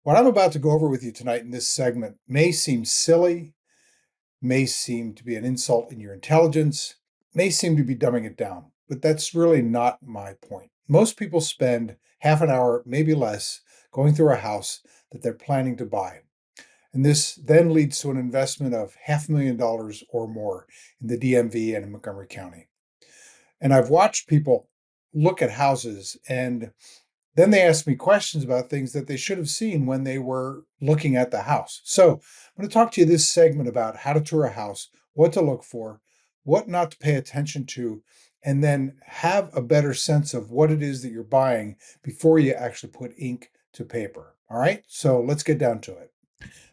What I'm about to go over with you tonight in this segment may seem silly, may seem to be an insult in your intelligence, may seem to be dumbing it down, but that's really not my point. Most people spend half an hour, maybe less, going through a house that they're planning to buy. And this then leads to an investment of $500,000 or more in the DMV and in Montgomery County. And I've watched people look at houses and then they ask me questions about things that they should have seen when they were looking at the house. So I'm going to talk to you this segment about how to tour a house, what to look for, what not to pay attention to, and then have a better sense of what it is that you're buying before you actually put ink to paper. All right, so let's get down to it.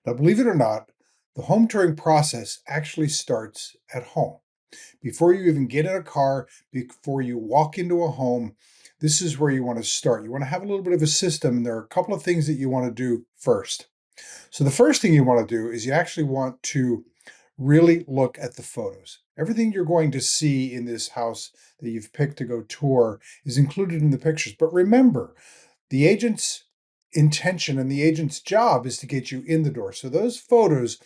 Now, believe it or not, the home touring process actually starts at home. Before you even get in a car, before you walk into a home, this is where you want to start. You want to have a little bit of a system, and there are a couple of things that you want to do first. So, the first thing you want to do is you actually want to really look at the photos. Everything you're going to see in this house that you've picked to go tour is included in the pictures. But remember, the agent's intention and the agent's job is to get you in the door. So, those photos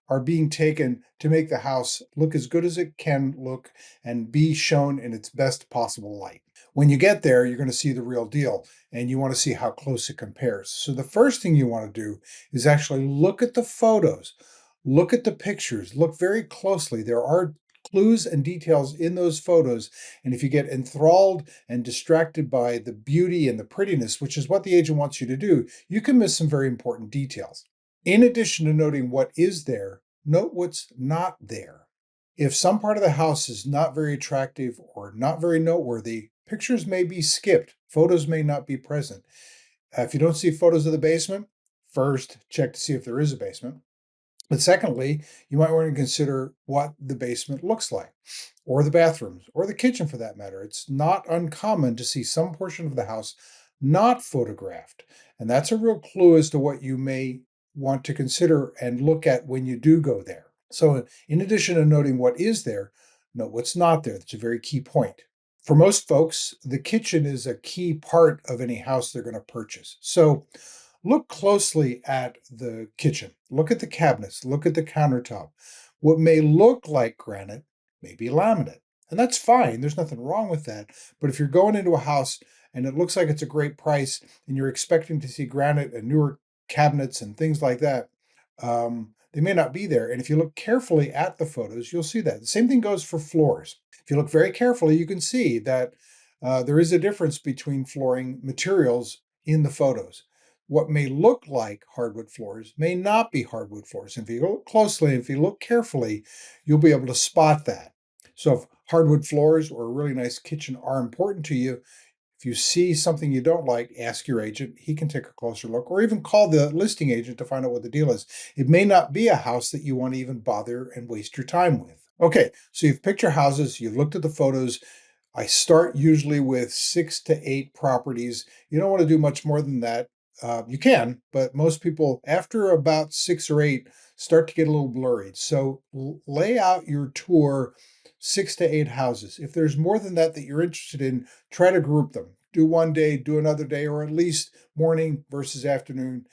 are being taken to make the house look as good as it can look and be shown in its best possible light. When you get there, you're going to see the real deal and you want to see how close it compares. So, the first thing you want to do is actually look at the photos, look at the pictures, look very closely. There are clues and details in those photos. And if you get enthralled and distracted by the beauty and the prettiness, which is what the agent wants you to do, you can miss some very important details. In addition to noting what is there, note what's not there. If some part of the house is not very attractive or not very noteworthy, pictures may be skipped. Photos may not be present. If you don't see photos of the basement, first check to see if there is a basement. But secondly, you might want to consider what the basement looks like, or the bathrooms, or the kitchen for that matter. It's not uncommon to see some portion of the house not photographed. And that's a real clue as to what you may want to consider and look at when you do go there. So, in addition to noting what is there, note what's not there. That's a very key point. For most folks, the kitchen is a key part of any house they're going to purchase. So, look closely at the kitchen. Look at the cabinets. Look at the countertop. What may look like granite may be laminate. And that's fine. There's nothing wrong with that. But if you're going into a house and it looks like it's a great price and you're expecting to see granite and newer cabinets and things like that, they may not be there. And if you look carefully at the photos, you'll see that. The same thing goes for floors. If you look very carefully, you can see that there is a difference between flooring materials in the photos. What may look like hardwood floors may not be hardwood floors. And if you look closely, if you look carefully, you'll be able to spot that. So if hardwood floors or a really nice kitchen are important to you, if you see something you don't like, ask your agent. He can take a closer look, or even call the listing agent to find out what the deal is. It may not be a house that you want to even bother and waste your time with. Okay, so you've picked your houses, you've looked at the photos. I start usually with 6 to 8 properties. You don't want to do much more than that. You can, but most people, after about 6 or 8, start to get a little blurry. So lay out your tour 6 to 8 houses. If there's more than that that you're interested in, try to group them. Do one day, do another day, or at least morning versus afternoon.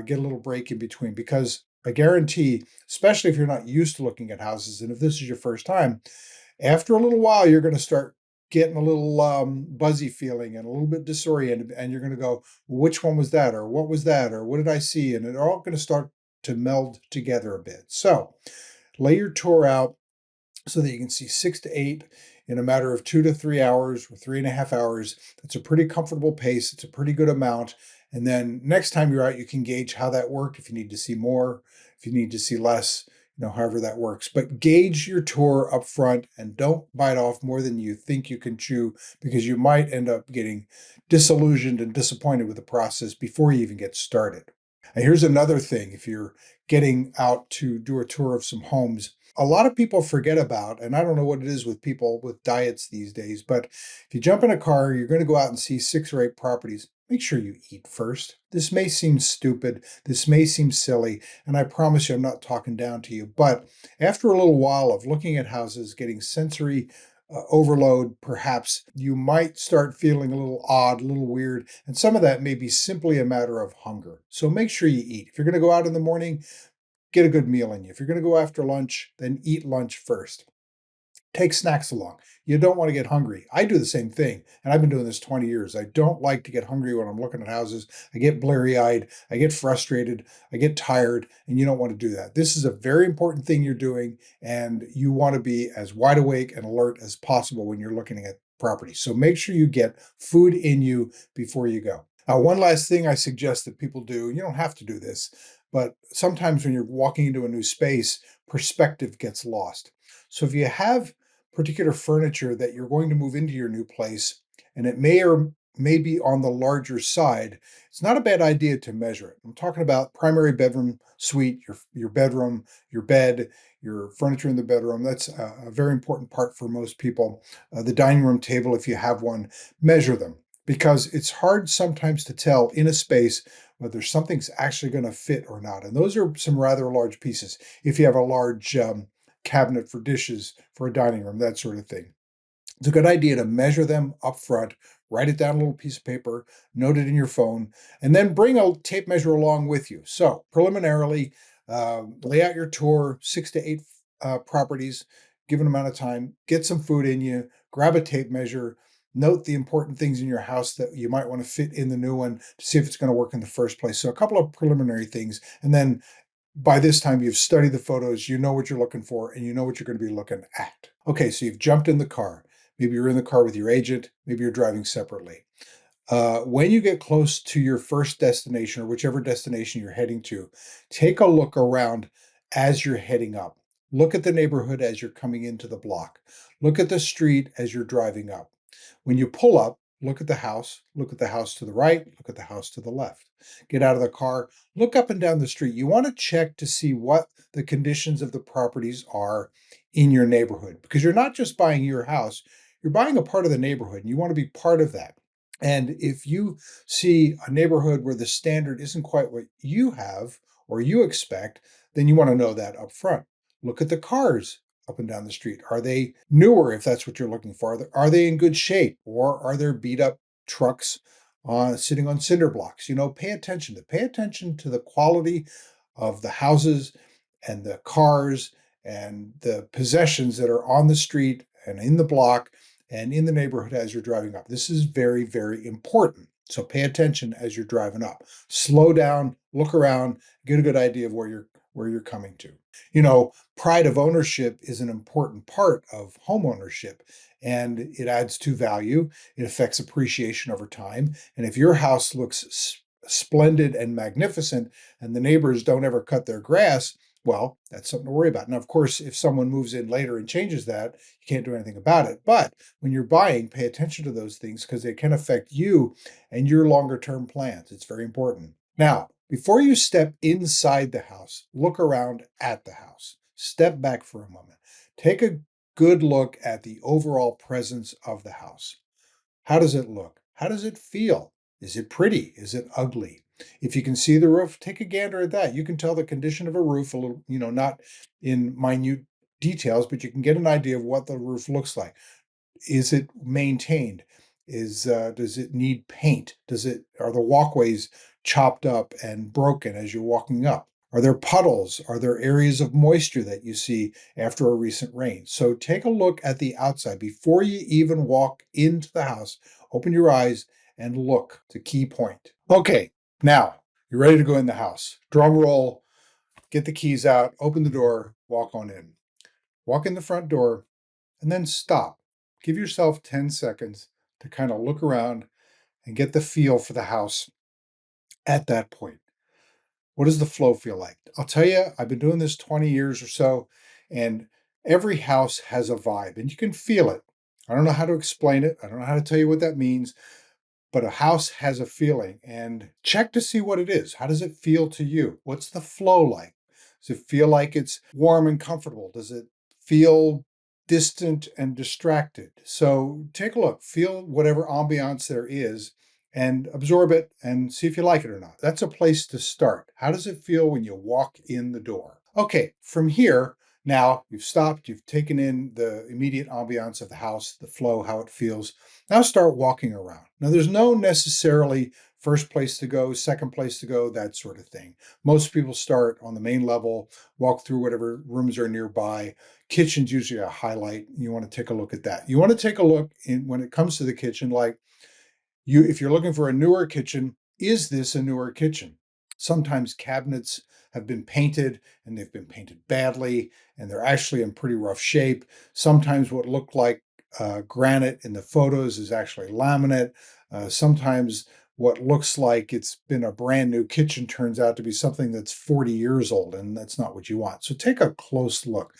Get a little break in between because I guarantee, especially if you're not used to looking at houses, and if this is your first time, after a little while, you're going to start getting a little buzzy feeling and a little bit disoriented, and you're going to go, which one was that, or what was that, or what did I see? And they're all going to start to meld together a bit. So lay your tour out so that you can see 6 to 8 in a matter of 2 to 3 hours or 3.5 hours. That's a pretty comfortable pace. It's a pretty good amount. And then next time you're out, you can gauge how that worked. If you need to see more, if you need to see less, however that works. But gauge your tour up front and don't bite off more than you think you can chew because you might end up getting disillusioned and disappointed with the process before you even get started. And here's another thing if you're getting out to do a tour of some homes, a lot of people forget about, and I don't know what it is with people with diets these days, but if you jump in a car, you're going to go out and see 6 or 8 properties. Make sure you eat first. This may seem stupid. This may seem silly. And I promise you, I'm not talking down to you. But after a little while of looking at houses, getting sensory overload, perhaps you might start feeling a little odd, a little weird. And some of that may be simply a matter of hunger. So make sure you eat. If you're going to go out in the morning, get a good meal in you. If you're going to go after lunch, then eat lunch first. Take snacks along. You don't want to get hungry. I do the same thing, and I've been doing this 20 years. I don't like to get hungry when I'm looking at houses. I get bleary-eyed, I get frustrated, I get tired, and you don't want to do that. This is a very important thing you're doing, and you want to be as wide awake and alert as possible when you're looking at property. So make sure you get food in you before you go. One last thing I suggest that people do, you don't have to do this, but sometimes when you're walking into a new space, perspective gets lost. So if you have particular furniture that you're going to move into your new place, and it may or may be on the larger side, it's not a bad idea to measure it. I'm talking about primary bedroom suite, your bedroom, your bed, your furniture in the bedroom. That's a very important part for most people. The dining room table, if you have one, measure them because it's hard sometimes to tell in a space whether something's actually going to fit or not. And those are some rather large pieces. If you have a large cabinet for dishes for a dining room, that sort of thing. It's a good idea to measure them up front, write it down on a little piece of paper, note it in your phone, and then bring a tape measure along with you. So preliminarily, lay out your tour, 6 to 8 properties, given amount of time, get some food in you, grab a tape measure, note the important things in your house that you might want to fit in the new one to see if it's going to work in the first place. So a couple of preliminary things, and then by this time you've studied the photos, you know what you're looking for, and you know what you're going to be looking at. Okay, so you've jumped in the car. Maybe you're in the car with your agent, maybe you're driving separately. When you get close to your first destination or whichever destination you're heading to, take a look around as you're heading up. Look at the neighborhood as you're coming into the block. Look at the street as you're driving up. When you pull up, look at the house to the right, look at the house to the left. Get out of the car, look up and down the street. You want to check to see what the conditions of the properties are in your neighborhood because you're not just buying your house, you're buying a part of the neighborhood and you want to be part of that. And if you see a neighborhood where the standard isn't quite what you have or you expect, then you want to know that up front. Look at the cars up and down the street. Are they newer, if that's what you're looking for? Are they in good shape? Or are there beat up trucks sitting on cinder blocks? Pay attention to the quality of the houses and the cars and the possessions that are on the street and in the block and in the neighborhood as you're driving up. This is very, very important. So pay attention as you're driving up. Slow down, look around, get a good idea of where you're coming to. Pride of ownership is an important part of home ownership, and it adds to value. It affects appreciation over time. And if your house looks splendid and magnificent and the neighbors don't ever cut their grass, well, that's something to worry about. Now, of course, if someone moves in later and changes that, you can't do anything about it. But when you're buying, pay attention to those things because they can affect you and your longer term plans. It's very important. Now, before you step inside the house, look around at the house. Step back for a moment. Take a good look at the overall presence of the house. How does it look? How does it feel? Is it pretty? Is it ugly? If you can see the roof, take a gander at that. You can tell the condition of a roof a little, not in minute details, but you can get an idea of what the roof looks like. Is it maintained? Does it need paint? Are the walkways chopped up and broken as you're walking up? Are there puddles? Are there areas of moisture that you see after a recent rain? So take a look at the outside before you even walk into the house. Open your eyes and look. It's a key point. Okay, now you're ready to go in the house. Drum roll, get the keys out, open the door, walk on in. Walk in the front door and then stop. Give yourself 10 seconds to kind of look around and get the feel for the house at that point. What does the flow feel like? I'll tell you, I've been doing this 20 years or so, and every house has a vibe, and you can feel it. I don't know how to explain it. I don't know how to tell you what that means, but a house has a feeling, and check to see what it is. How does it feel to you? What's the flow like? Does it feel like it's warm and comfortable? Does it feel distant and distracted? So take a look, feel whatever ambiance there is and absorb it and see if you like it or not. That's a place to start. How does it feel when you walk in the door? Okay, from here, Now you've stopped, you've taken in the immediate ambiance of the house, the flow, how it feels. Now start walking around. Now there's no necessarily first place to go, second place to go, that sort of thing. Most people start on the main level, walk through whatever rooms are nearby. Kitchen's usually a highlight. You want to take a look at that. You want to take a look in when it comes to the kitchen, like if you're looking for a newer kitchen, is this a newer kitchen? Sometimes cabinets have been painted and they've been painted badly and they're actually in pretty rough shape. Sometimes what looked like granite in the photos is actually laminate. Sometimes what looks like it's been a brand new kitchen turns out to be something that's 40 years old, and that's not what you want. So take a close look.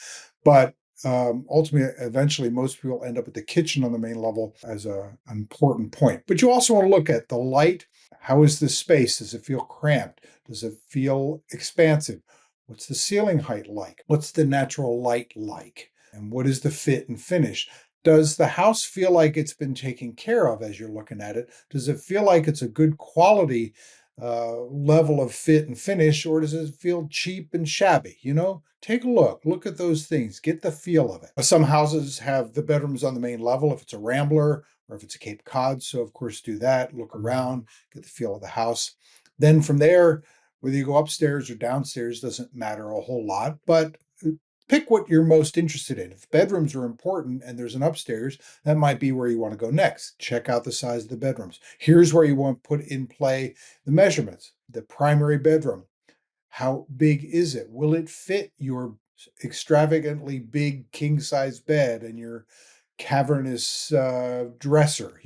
But ultimately, eventually, most people end up at the kitchen on the main level as an important point. But you also want to look at the light. How is the space? Does it feel cramped? Does it feel expansive? What's the ceiling height like? What's the natural light like? And what is the fit and finish? Does the house feel like it's been taken care of as you're looking at it? Does it feel like it's a good quality level of fit and finish, or does it feel cheap and shabby? Take a look at those things, get the feel of it. Some houses have the bedrooms on the main level if it's a Rambler or if it's a Cape Cod. So, of course, do that, look around, get the feel of the house. Then from there, whether you go upstairs or downstairs doesn't matter a whole lot, but pick what you're most interested in. If bedrooms are important and there's an upstairs, that might be where you want to go next. Check out the size of the bedrooms. Here's where you want to put in play the measurements. The primary bedroom, how big is it? Will it fit your extravagantly big king size bed and your cavernous dresser?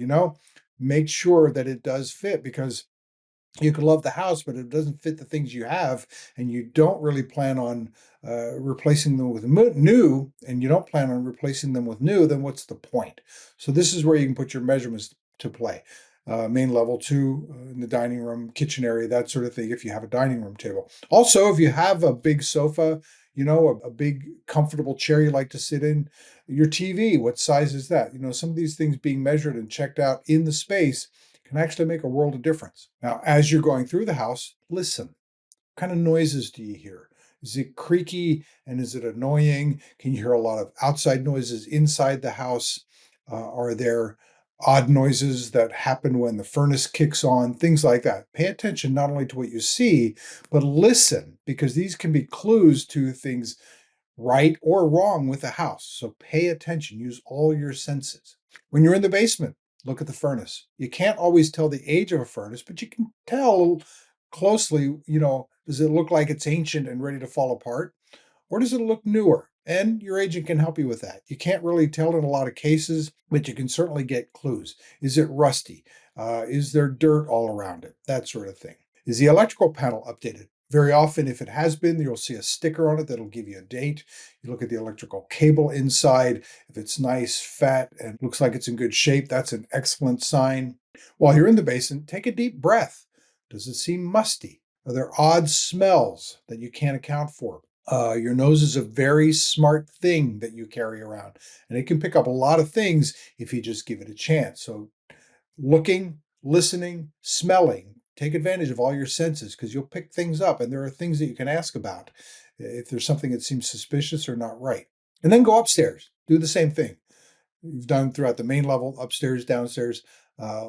Make sure that it does fit, because you can love the house, but it doesn't fit the things you have, and you don't really plan on replacing them with new, and you don't plan on replacing them with new, then what's the point? So this is where you can put your measurements to play. Main level two in the dining room, kitchen area, that sort of thing, if you have a dining room table. Also, if you have a big sofa, a big comfortable chair you like to sit in, your TV, what size is that? Some of these things being measured and checked out in the space can actually make a world of difference. Now, as you're going through the house, listen. What kind of noises do you hear? Is it creaky and is it annoying? Can you hear a lot of outside noises inside the house? Are there odd noises that happen when the furnace kicks on? Things like that. Pay attention not only to what you see, but listen, because these can be clues to things right or wrong with the house. So pay attention, use all your senses. When you're in the basement, look at the furnace. You can't always tell the age of a furnace, but you can tell closely, does it look like it's ancient and ready to fall apart? Or does it look newer? And your agent can help you with that. You can't really tell in a lot of cases, but you can certainly get clues. Is it rusty? Is there dirt all around it? That sort of thing. Is the electrical panel updated? Very often, if it has been, you'll see a sticker on it that'll give you a date. You look at the electrical cable inside. If it's nice, fat, and looks like it's in good shape, that's an excellent sign. While you're in the basement, take a deep breath. Does it seem musty? Are there odd smells that you can't account for? Your nose is a very smart thing that you carry around, and it can pick up a lot of things if you just give it a chance. So, looking, listening, smelling, take advantage of all your senses, because you'll pick things up, and there are things that you can ask about if there's something that seems suspicious or not right. And then go upstairs, do the same thing you've done throughout the main level, upstairs, downstairs.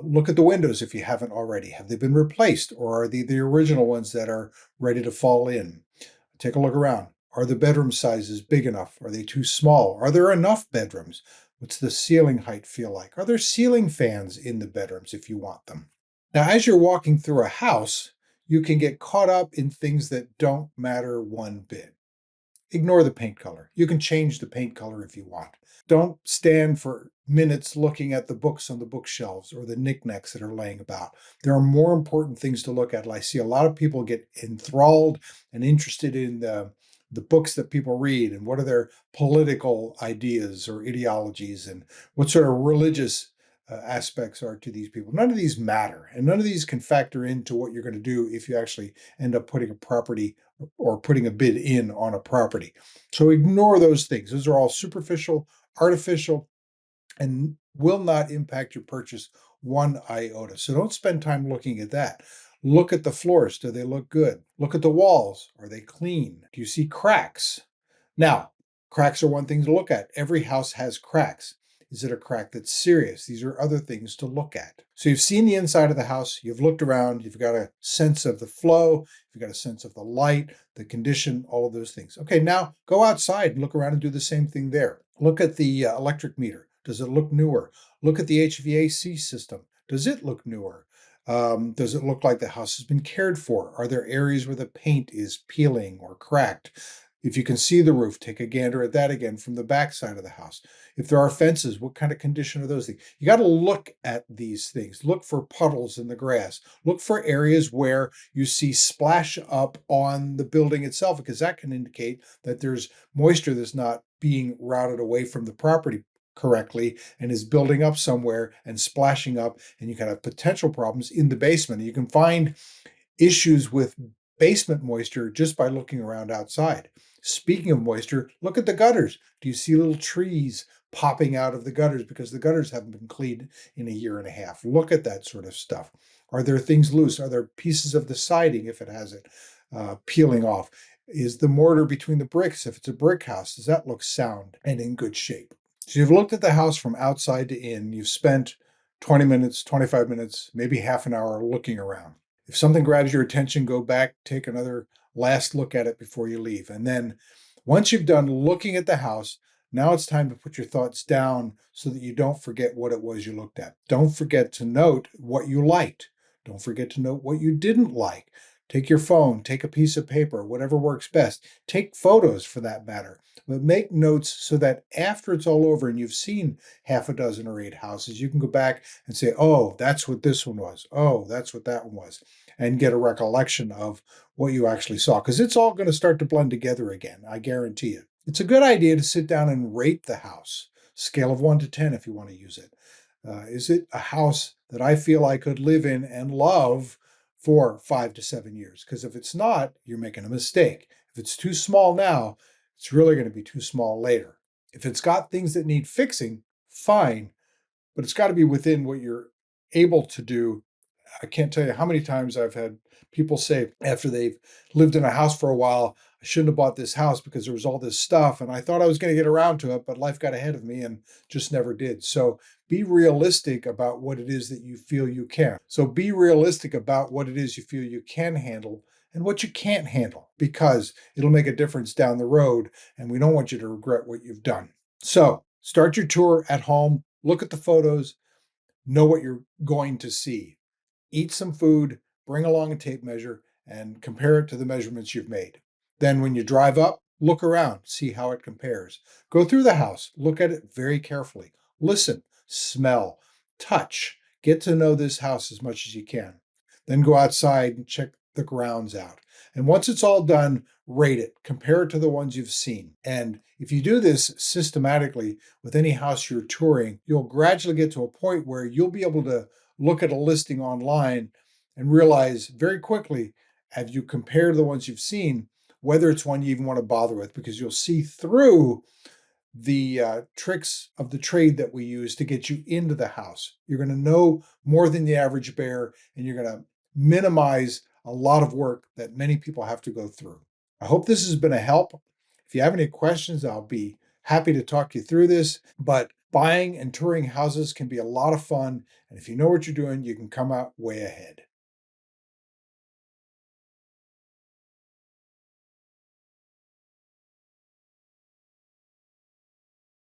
Look at the windows if you haven't already. Have they been replaced, or are they the original ones that are ready to fall in? Take a look around. Are the bedroom sizes big enough? Are they too small? Are there enough bedrooms? What's the ceiling height feel like? Are there ceiling fans in the bedrooms if you want them? Now, as you're walking through a house, you can get caught up in things that don't matter one bit. Ignore the paint color. You can change the paint color if you want. Don't stand for minutes looking at the books on the bookshelves or the knickknacks that are laying about. There are more important things to look at. I see a lot of people get enthralled and interested in the books that people read and what are their political ideas or ideologies and what sort of religious aspects are to these people. None of these matter, and none of these can factor into what you're going to do if you actually end up putting a property or putting a bid in on a property. So ignore those things. Those are all superficial, artificial, and will not impact your purchase one iota. So don't spend time looking at that. Look at the floors. Do they look good? Look at the walls. Are they clean? Do you see cracks? Now, Cracks are one thing to look at. Every house has cracks. Is it a crack that's serious? These are other things to look at. So you've seen the inside of the house, you've looked around, you've got a sense of the flow, you've got a sense of the light, the condition, all of those things. Okay, now go outside and look around and do the same thing there. Look at the electric meter. Does it look newer? Look at the HVAC system. Does it look newer? Does it look like the house has been cared for? Are there areas where the paint is peeling or cracked? If you can see the roof, take a gander at that again from the back side of the house. If there are fences, what kind of condition are those things? You got to look at these things. Look for puddles in the grass. Look for areas where you see splash up on the building itself, because that can indicate that there's moisture that's not being routed away from the property correctly and is building up somewhere and splashing up, and you can have potential problems in the basement. You can find issues with basement moisture just by looking around outside. Speaking of moisture, look at the gutters. Do you see little trees popping out of the gutters because the gutters haven't been cleaned in a year and a half? Look at that sort of stuff. Are there things loose? Are there pieces of the siding, if it has it, peeling off? Is the mortar between the bricks, if it's a brick house, does that look sound and in good shape? So you've looked at the house from outside to in. You've spent 20 minutes, 25 minutes, maybe half an hour looking around. If something grabs your attention, go back, take another last look at it before you leave. And then once you've done looking at the house, now it's time to put your thoughts down so that you don't forget what it was you looked at. Don't forget to note what you liked. Don't forget to note what you didn't like. Take your phone, take a piece of paper, whatever works best. Take photos for that matter. But make notes so that after it's all over and you've seen half a dozen or 8 houses, you can go back and say, oh, that's what this one was. Oh, that's what that one was. And get a recollection of what you actually saw. Because it's all going to start to blend together again, I guarantee you. It's a good idea to sit down and rate the house, scale of 1 to 10 if you want to use it. Is it a house that I feel I could live in and love for 5 to 7 years? Because if it's not, you're making a mistake. If it's too small now, it's really going to be too small later. If it's got things that need fixing, fine, but it's got to be within what you're able to do. I can't tell you how many times I've had people say after they've lived in a house for a while, I shouldn't have bought this house because there was all this stuff and I thought I was going to get around to it, but life got ahead of me and just never did. So be realistic about what it is that you feel you can. So be realistic about what it is you feel you can handle and what you can't handle, because it'll make a difference down the road and we don't want you to regret what you've done. So start your tour at home, look at the photos, know what you're going to see. Eat some food, bring along a tape measure, and compare it to the measurements you've made. Then when you drive up, look around, see how it compares. Go through the house, look at it very carefully. Listen, smell, touch. Get to know this house as much as you can. Then go outside and check the grounds out. And once it's all done, rate it, compare it to the ones you've seen. And if you do this systematically with any house you're touring, you'll gradually get to a point where you'll be able to look at a listing online and realize very quickly, as you compare the ones you've seen, whether it's one you even want to bother with, because you'll see through the tricks of the trade that we use to get you into the house. You're going to know more than the average bear, and you're going to minimize a lot of work that many people have to go through. I hope this has been a help. If you have any questions, I'll be happy to talk you through this. But buying and touring houses can be a lot of fun. And if you know what you're doing, you can come out way ahead.